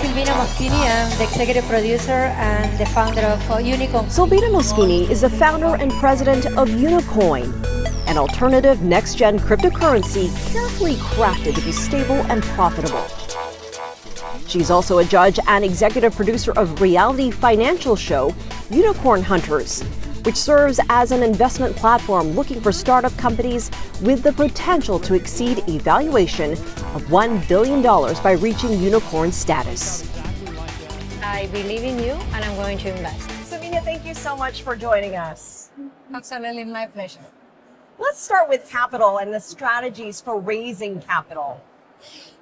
Silvina Moschini. I'm the executive producer and the founder of Unicoin. Silvina Moschini is the founder and president of Unicoin, an alternative next-gen cryptocurrency carefully crafted to be stable and profitable. She's also a judge and executive producer of reality financial show Unicorn Hunters, which serves as an investment platform looking for startup companies with the potential to exceed a valuation of $1 billion by reaching unicorn status. I believe in you and I'm going to invest. Silvina, thank you so much for joining us. Absolutely, my pleasure. Let's start with capital and the strategies for raising capital.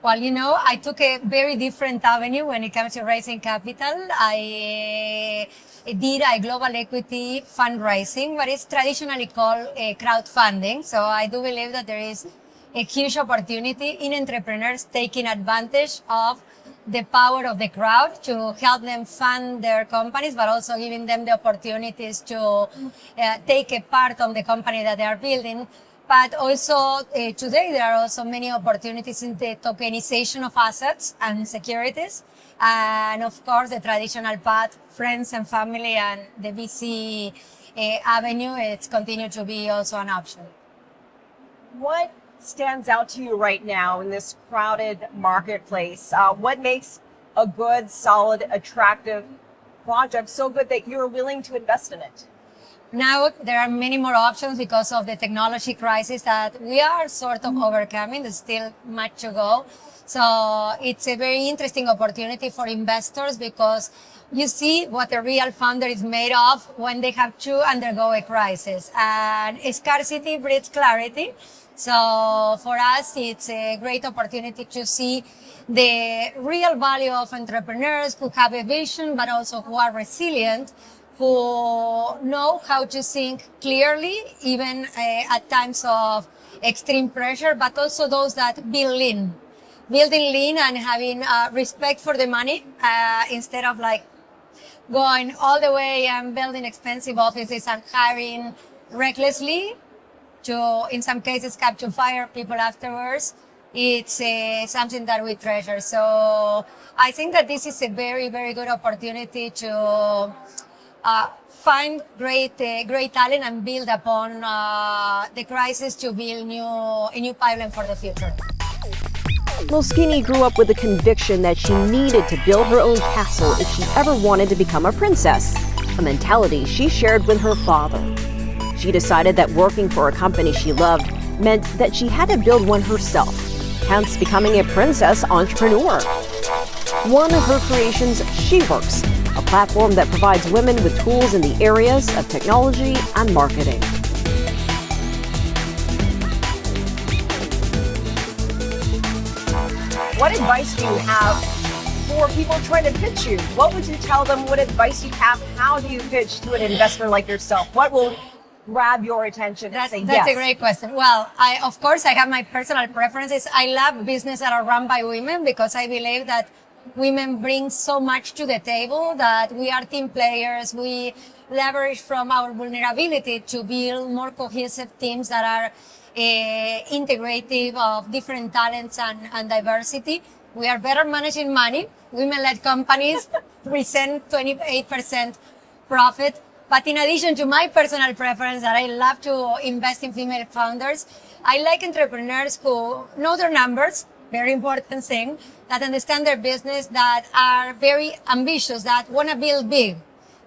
Well, I took a very different avenue when it comes to raising capital. I did a global equity fundraising, but it's traditionally called crowdfunding. So I do believe that there is a huge opportunity in entrepreneurs taking advantage of the power of the crowd to help them fund their companies, but also giving them the opportunities to take a part of the company that they are building. But also today there are also many opportunities in the tokenization of assets and securities. And of course the traditional path, friends and family and the VC avenue, it's continued to be also an option. What stands out to you right now in this crowded marketplace? What makes a good, solid, attractive project so good that you're willing to invest in it? Now there are many more options because of the technology crisis that we are sort of overcoming. There's still much to go. So it's a very interesting opportunity for investors because you see what a real founder is made of when they have to undergo a crisis. And scarcity breeds clarity. So for us, it's a great opportunity to see the real value of entrepreneurs who have a vision, but also who are resilient, who know how to think clearly, even at times of extreme pressure, but also those that build lean. Building lean and having respect for the money instead of going all the way and building expensive offices and hiring recklessly to, in some cases, have to fire people afterwards. It's something that we treasure. So I think that this is a very, very good opportunity to find great talent and build upon the crisis to build a new pipeline for the future. Moschini grew up with the conviction that she needed to build her own castle if she ever wanted to become a princess, a mentality she shared with her father. She decided that working for a company she loved meant that she had to build one herself, hence becoming a princess entrepreneur. One of her creations, SheWorks, a platform that provides women with tools in the areas of technology and marketing. What advice do you have for people trying to pitch you? What would you tell them? What advice you have? How do you pitch to an investor like yourself? What will grab your attention and say yes? That's a great question. Well, of course, I have my personal preferences. I love businesses that are run by women because I believe that women bring so much to the table, that we are team players. We leverage from our vulnerability to build more cohesive teams that are integrative of different talents and diversity. We are better managing money. Women-led companies present 28% profit. But in addition to my personal preference that I love to invest in female founders, I like entrepreneurs who know their numbers, very important thing, that understand their business, that are very ambitious, that want to build big.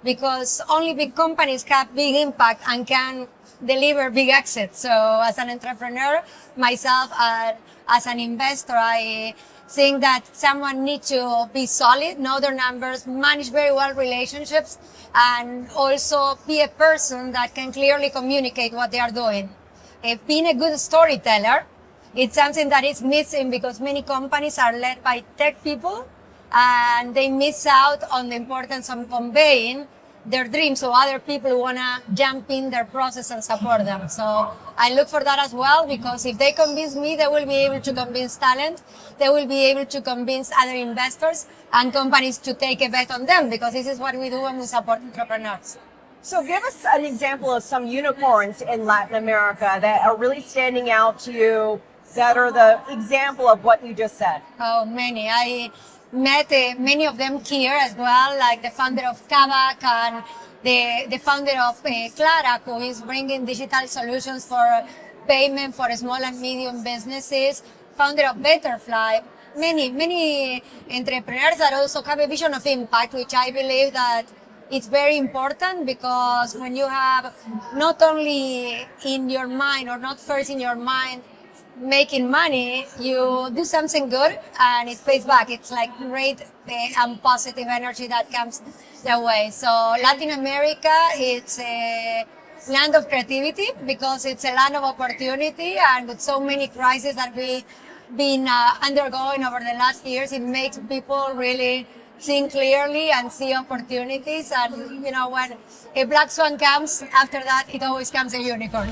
Because only big companies have big impact and can deliver big exits. So as an entrepreneur, myself, as an investor, I think that someone needs to be solid, know their numbers, manage very well relationships, and also be a person that can clearly communicate what they are doing. Being a good storyteller, it's something that is missing because many companies are led by tech people and they miss out on the importance of conveying their dreams, so other people want to jump in their process and support them. So I look for that as well, because if they convince me, they will be able to convince talent. They will be able to convince other investors and companies to take a bet on them, because this is what we do when we support entrepreneurs. So give us an example of some unicorns in Latin America that are really standing out to you, that are the example of what you just said. Oh, many. met many of them here as well, like the founder of Kavak and the founder of Clara, who is bringing digital solutions for payment for small and medium businesses, founder of Betterfly. Many entrepreneurs that also have a vision of impact, which I believe that it's very important, because when you have not only in your mind, or not first in your mind, making money, you do something good and it pays back. It's like great and positive energy that comes their way. So Latin America, it's a land of creativity because it's a land of opportunity, and with so many crises that we've been undergoing over the last years, it makes people really think clearly and see opportunities. And you know, when a black swan comes, after that it always comes a unicorn.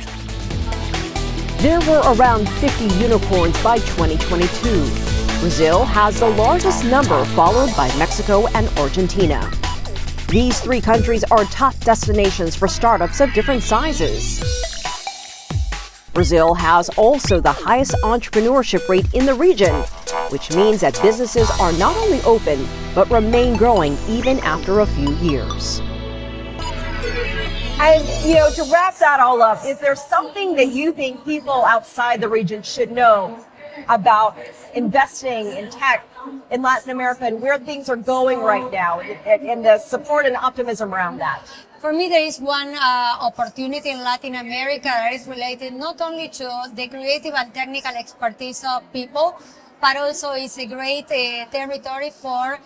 There were around 50 unicorns by 2022. Brazil has the largest number, followed by Mexico and Argentina. These three countries are top destinations for startups of different sizes. Brazil has also the highest entrepreneurship rate in the region, which means that businesses are not only open, but remain growing even after a few years. And, you know, to wrap that all up, is there something that you think people outside the region should know about investing in tech in Latin America and where things are going right now, and the support and optimism around that? For me, there is one opportunity in Latin America that is related not only to the creative and technical expertise of people, but also is a great territory for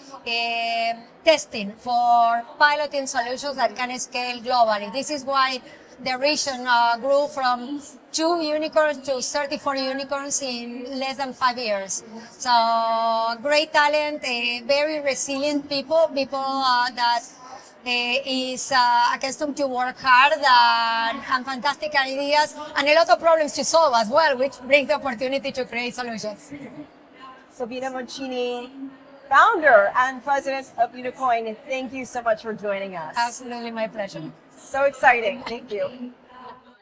testing, for piloting solutions that can scale globally. This is why the region grew from 2 unicorns to 34 unicorns in less than 5 years. So great talent, very resilient people that is accustomed to work hard and fantastic ideas, and a lot of problems to solve as well, which brings the opportunity to create solutions. Silvina Moncini, founder and president of Unocoin, thank you so much for joining us. Absolutely my pleasure. So exciting. Thank you.